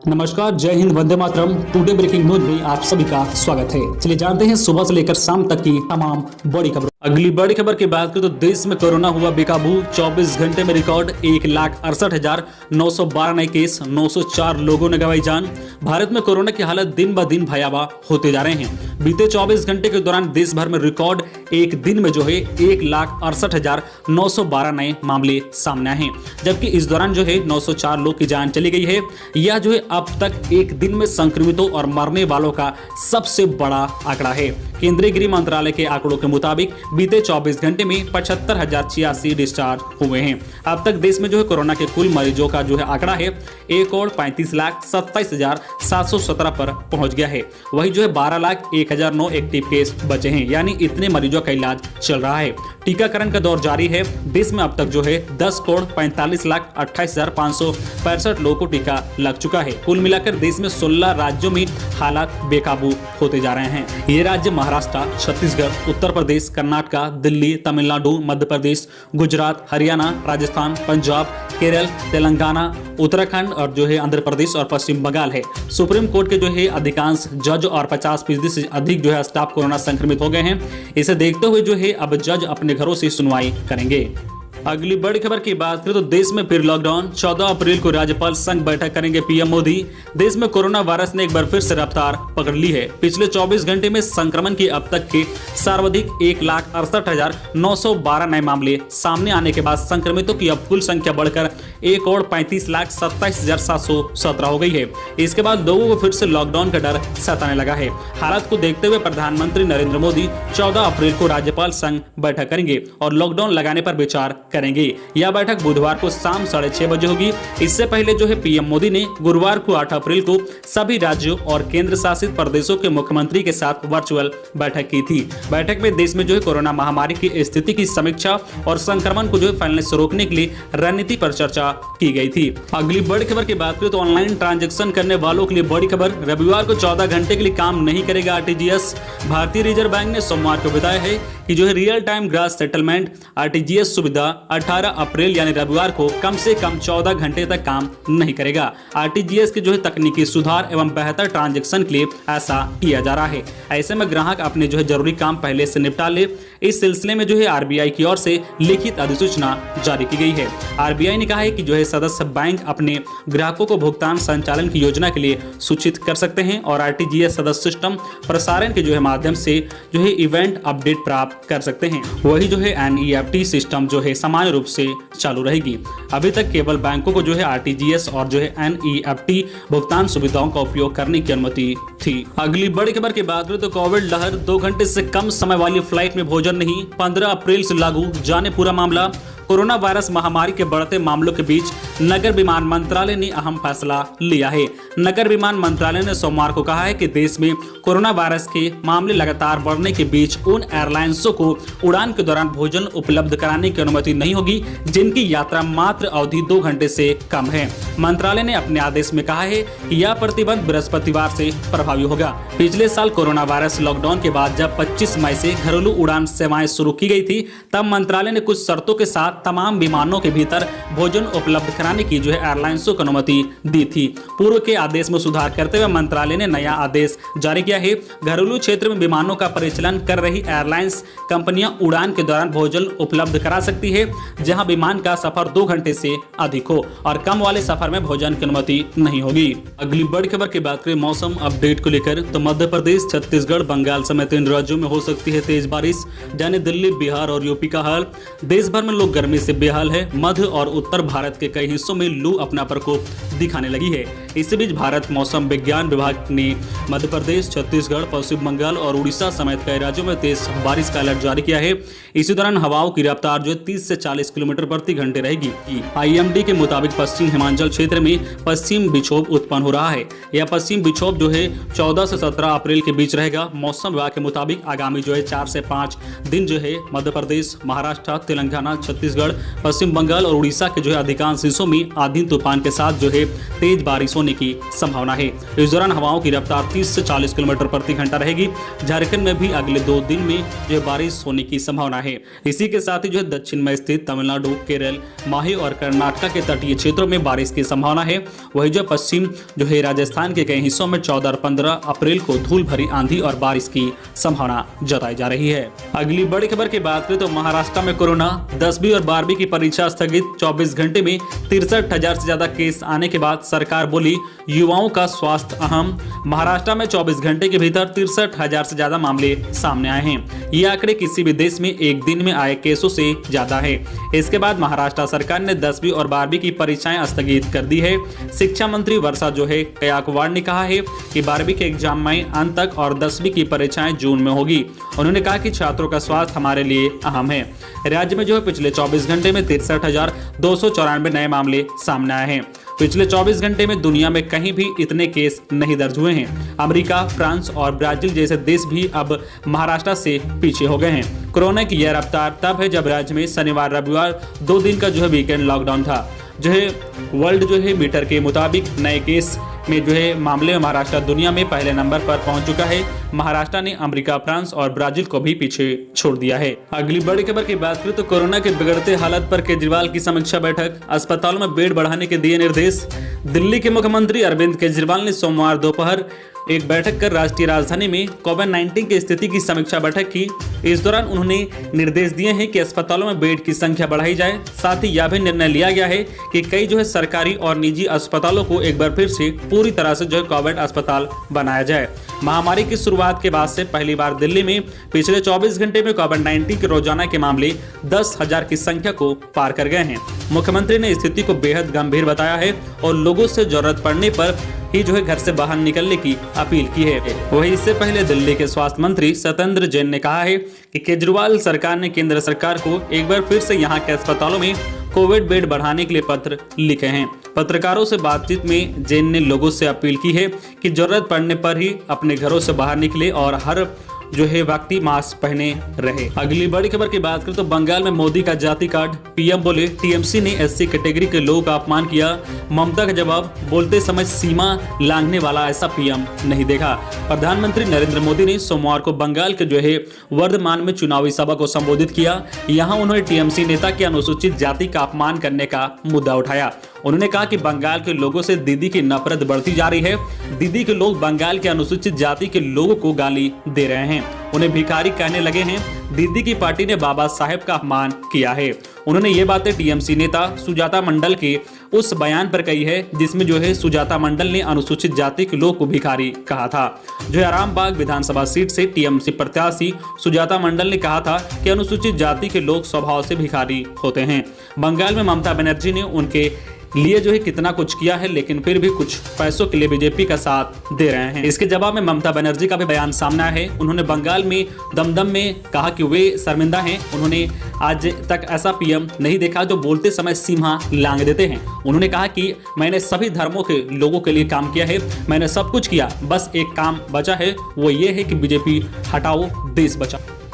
नमस्कार, जय Hind, Vande Mataram. Today breaking news में आप सभी का स्वागत है। चलिए जानते हैं सुबह से लेकर शाम तक की तमाम बड़ी खबरों। अगली बड़ी खबर की बात करें तो देश में कोरोना हुआ बेकाबू। 24 घंटे में रिकॉर्ड 1,68,912 नए केस, 904 लोगों ने गंवाई जान। भारत में कोरोना की हालत दिन ब दिन भयावह होते जा रहे हैं। बीते 24 घंटे के दौरान देश भर में रिकॉर्ड एक दिन में जो है 1,68,912 नए मामले सामने आए हैं, जबकि इस दौरान जो है 904 लोग की जान चली गई है। यह जो है अब तक एक दिन में संक्रमितों और मरने वालों का सबसे बड़ा आंकड़ा है। केंद्रीय गृह मंत्रालय के आंकड़ों के मुताबिक बीते 24 घंटे में 75,086 डिस्चार्ज हुए हैं। अब तक देश में जो है कोरोना के कुल मरीजों का जो है आंकड़ा है 1,35,27,717 पर पहुंच गया है। वही जो है 12,01,009 एक्टिव केस बचे हैं, यानी इतने मरीजों का इलाज चल रहा है। टीकाकरण का दौर जारी है। देश में अब तक जो है 10,45,28,565 लोगों को टीका लग चुका है। कुल मिलाकर देश में 16 राज्यों में हालात बेकाबू होते जा रहे हैं। ये राज्य महाराष्ट्र, छत्तीसगढ़, उत्तर प्रदेश, कर्नाटक, दिल्ली, तमिलनाडु, मध्य प्रदेश, गुजरात, हरियाणा, राजस्थान, पंजाब, केरल, तेलंगाना, उत्तराखंड और जो है आंध्र प्रदेश और पश्चिम बंगाल है। सुप्रीम कोर्ट के जो है अधिकांश जज और 50% से अधिक जो है स्टाफ कोरोना संक्रमित हो गए हैं। इसे देखते हुए जो है अब जज अपने घरों से सुनवाई करेंगे। अगली बड़ी खबर की बात करें तो देश में फिर लॉकडाउन। 14 अप्रैल को राज्यपाल संग बैठक करेंगे पीएम मोदी। देश में कोरोना वायरस ने एक बार फिर से रफ्तार पकड़ ली है। पिछले 24 घंटे में संक्रमण के अब तक के सर्वाधिक 1,68,912 नए मामले सामने आने के बाद संक्रमितों की अब कुल संख्या बढ़कर 1,35,27,717 हो गई है। इसके बाद लोगों को फिर से लॉकडाउन का डर सताने लगा है। हालात को देखते हुए प्रधानमंत्री नरेंद्र मोदी 14 अप्रैल को राज्यपाल संग बैठक करेंगे और लॉकडाउन लगाने पर विचार करेंगे। यह बैठक बुधवार को शाम 6:30 बजे होगी। इससे पहले जो है पीएम मोदी ने गुरुवार को 8 अप्रैल को सभी राज्यों और केंद्र शासित प्रदेशों के मुख्यमंत्री के साथ वर्चुअल बैठक की थी। बैठक में देश में जो है कोरोना महामारी की स्थिति की समीक्षा और संक्रमण को जो है फैलने से रोकने के लिए रणनीति पर चर्चा की गई थी। अगली बड़ी खबर की बात करें तो ऑनलाइन ट्रांजैक्शन करने वालों के लिए बड़ी खबर। रविवार को 14 घंटे के लिए काम नहीं करेगा आरटीजीएस। भारतीय रिजर्व बैंक ने सोमवार को बताया है कि जो है real time gross settlement RTGS सुविधा 18 अप्रैल यानी रविवार को कम से कम 14 घंटे तक काम नहीं करेगा। आरटीजीएस के जो है तकनीकी सुधार एवं बेहतर ट्रांजैक्शन के लिए ऐसा किया जा रहा है। ऐसे में ग्राहक अपने जो है जरूरी काम पहले से निपटा ले। इस सिलसिले में जो है आरबीआई की ओर से लिखित अधिसूचना जारी की गई है। आरबीआई ने कहा है कि जो है सदस्य बैंक अपने ग्राहकों को भुगतान संचालन की योजना के लिए सूचित कर सकते हैं और आरटीजीएस सदस्य सिस्टम प्रसारण के जो है माध्यम से जो है इवेंट अपडेट प्राप्त कर सकते हैं। वही जो है एनईएफटी सिस्टम जो है सामान्य रूप से चालू रहेगी। अभी तक केवल बैंकों को जो है आरटीजीएस और जो है एनईएफटी भुगतान सुविधाओं का उपयोग करने की अनुमति थी। अगली बड़ी खबर की बात करें तो कोविड लहर। 2 घंटे से कम समय वाली फ्लाइट में भोजन नहीं, 15 अप्रैल से लागू। जाने पूरा मामला। कोरोना वायरस महामारी के बढ़ते मामलों के बीच नगर विमान मंत्रालय ने अहम फैसला लिया है। नगर विमान मंत्रालय ने सोमवार को कहा है कि देश में कोरोना वायरस के मामले लगातार बढ़ने के बीच उन एयरलाइंसों को उड़ान के दौरान भोजन उपलब्ध कराने की अनुमति नहीं होगी जिनकी यात्रा मात्र अवधि 2 घंटे से कम है। मंत्रालय ने अपने आदेश में कहा है कि यह प्रतिबंध बृहस्पतिवार से प्रभावी होगा। पिछले साल कोरोना वायरस लॉकडाउन के बाद जब 25 मई से घरेलू उड़ान सेवाएं शुरू की गई थी, तब मंत्रालय ने कुछ शर्तों के साथ तमाम विमानों के भीतर भोजन उपलब्ध कराने की जो है एयरलाइंसों को अनुमति दी थी। पूर्व के आदेश में सुधार करते हुए मंत्रालय ने नया आदेश जारी किया है। घरेलू क्षेत्र में विमानों का परिचालन कर रही एयरलाइंस कंपनियां उड़ान के दौरान भोजन उपलब्ध करा सकती है जहां विमान का सफर 2 घंटे से अधिक हो और कम वाले सफर में भोजन की अनुमति नहीं होगी। अगली बड़ी खबर की बात करें मौसम अपडेट को लेकर तो मध्य प्रदेश, छत्तीसगढ़, बंगाल समेत इन राज्यों में हो सकती है तेज बारिश। जाने दिल्ली, बिहार और यूपी का हाल। देश भर में लोग गर्मी से बेहाल है। मध्य और उत्तर भारत के कई हिस्सों में लू अपना प्रकोप दिखाने लगी है। इसी बीच भारत मौसम विज्ञान विभाग ने मध्य प्रदेश, छत्तीसगढ़, पश्चिम बंगाल और उड़ीसा समेत कई राज्यों में तेज बारिश का अलर्ट जारी किया है। इसी दौरान हवाओं की रफ्तार जो 30 से 40 किलोमीटर प्रति घंटे रहेगी। आईएमडी के मुताबिक पश्चिम हिमाचल क्षेत्र में पश्चिम विक्षोभ उत्पन्न हो रहा है। यह पश्चिम विक्षोभ जो है 14 से 17 अप्रैल के बीच रहेगा। मौसम विभाग के मुताबिक आगामी जो है 4 से 5 दिन जो है मध्य प्रदेश, महाराष्ट्र, तेलंगाना, छत्तीसगढ़, पश्चिम बंगाल और उड़ीसा के जो है अधिकांश हिस्सों में आंधी तूफान के साथ जो है तेज बारिश होने की संभावना है। इस दौरान हवाओं की रफ्तार 30 से 40 किलोमीटर प्रति घंटा रहेगी। झारखंड में भी अगले 2 दिन में जो बारिश होने की संभावना है। इसी के साथ ही जो दक्षिण में स्थित तमिलनाडु, केरल, माही और कर्नाटक के तटीय क्षेत्रों में बारिश की संभावना है। वही जो पश्चिम जो है राजस्थान के कई हिस्सों में 14 और 15 अप्रैल को धूल भरी आंधी और बारिश की संभावना जताई जा रही है। अगली बड़ी खबर की बात करें तो महाराष्ट्र में कोरोना 10वीं और 12वीं की परीक्षा स्थगित। 24 घंटे में 63,000 से ज्यादा केस आने के बाद सरकार बोली युवाओं का स्वास्थ्य अहम। महाराष्ट्र में 24 घंटे के भीतर 63,000 से ज्यादा मामले सामने आए हैं। ये आंकड़े किसी भी देश में एक दिन में आए केसों से ज्यादा है। इसके बाद महाराष्ट्र सरकार ने 10वीं और 12वीं की परीक्षाएं स्थगित कर दी है। शिक्षा मंत्री वर्षा जो है गायकवाड़ ने कहा है कि 12वीं के एग्जाम मई अंत तक और 10वीं की परीक्षाएं जून में होगी। उन्होंने कहा कि छात्रों का स्वास्थ्य हमारे लिए अहम है। राज्य में जो है पिछले 24 घंटे में 63,294 नए मामले सामने आए हैं। पिछले 24 घंटे में दुनिया में कहीं भी इतने केस नहीं दर्ज हुए हैं। अमेरिका, फ्रांस और ब्राजील जैसे देश भी अब महाराष्ट्र से पीछे हो गए हैं। कोरोना की यह रफ्तार तब है जब राज्य में शनिवार रविवार 2 दिन का जो है वीकेंड लॉकडाउन था। जो है वर्ल्ड जो है मीटर के मुताबिक नए केस में जो है मामले में महाराष्ट्र दुनिया में पहले नंबर पर पहुंच चुका है। महाराष्ट्र ने अमेरिका, फ्रांस और ब्राजील को भी पीछे छोड़ दिया है। अगली बड़ी खबर की बात करें तो कोरोना के बिगड़ते हालत पर केजरीवाल की समीक्षा बैठक। अस्पतालों में बेड बढ़ाने के दिए निर्देश। दिल्ली के मुख्यमंत्री अरविंद केजरीवाल ने सोमवार दोपहर एक बैठक कर राष्ट्रीय राजधानी में कोविड-19 की स्थिति की समीक्षा बैठक की। इस दौरान उन्होंने निर्देश दिए हैं कि अस्पतालों में बेड की संख्या बढ़ाई जाए। साथ ही यह भी निर्णय लिया गया है कि कई जो है सरकारी और निजी अस्पतालों को एक बार फिर से पूरी तरह से जो है कोविड अस्पताल बनाया जाए। महामारी की शुरुआत के बाद से पहली बार दिल्ली में पिछले 24 घंटे में कोविड-19 के रोजाना के मामले 10,000 की संख्या को पार कर गए हैं। मुख्यमंत्री ने स्थिति को बेहद गंभीर बताया है और लोगों से जरूरत पड़ने पर ही जो है घर से बाहर निकलने की अपील की है। वहीं इससे पहले दिल्ली के स्वास्थ्य मंत्री सत्येंद्र जैन ने कहा है कि केजरीवाल सरकार ने केंद्र सरकार को एक बार फिर से यहां के अस्पतालों में कोविड बेड बढ़ाने के लिए पत्र लिखे हैं। पत्रकारों से बातचीत में जैन ने लोगों से अपील की है कि जरूरत पड़ने पर ही अपने घरों से बाहर निकले और हर जो है व्यक्ति मास्क पहने रहे। अगली बड़ी खबर की बात करें तो बंगाल में मोदी का जाति कार्ड। पीएम बोले टीएमसी ने एससी कैटेगरी के लोगों का अपमान किया। ममता का जवाब, बोलते समय सीमा लांघने वाला ऐसा पीएम नहीं देखा। प्रधानमंत्री नरेंद्र मोदी ने सोमवार को बंगाल के जो है वर्धमान में चुनावी सभा को संबोधित किया। यहाँ उन्होंने टीएमसी नेता के अनुसूचित जाति का अपमान करने का मुद्दा उठाया। उन्होंने कहा कि बंगाल के लोगों से दीदी की नफरत बढ़ती जा रही है। दीदी के लोग बंगाल के अनुसूचित जाति के लोगों को गाली दे रहे हैं, उन्हें भिखारी कहने लगे हैं। दीदी की पार्टी ने बाबा साहेब का अपमान किया है। उन्होंने ये बातें टीएमसी नेता सुजाता मंडल के उस बयान पर कही है जिसमें जो है सुजाता मंडल ने अनुसूचित जाति के लोग को भिखारी कहा था। जो है आरामबाग विधानसभा सीट से टीएमसी प्रत्याशी सुजाता मंडल ने कहा था कि अनुसूचित जाति के लोग स्वभाव से भिखारी होते हैं। बंगाल में ममता बनर्जी ने उनके लिए जो है कितना कुछ किया है, लेकिन फिर भी कुछ पैसों के लिए बीजेपी का साथ दे रहे हैं। इसके जवाब में ममता बनर्जी का भी बयान सामने आया है। उन्होंने बंगाल में दमदम में कहा कि वे शर्मिंदा हैं। उन्होंने आज तक ऐसा पीएम नहीं देखा जो बोलते समय सीमा लांघ देते हैं। उन्होंने कहा कि मैंने सभी धर्मों के लोगों के लिए काम किया है, मैंने सब कुछ किया, बस एक काम बचा है, वो ये है कि बीजेपी हटाओ, देश बचाओ।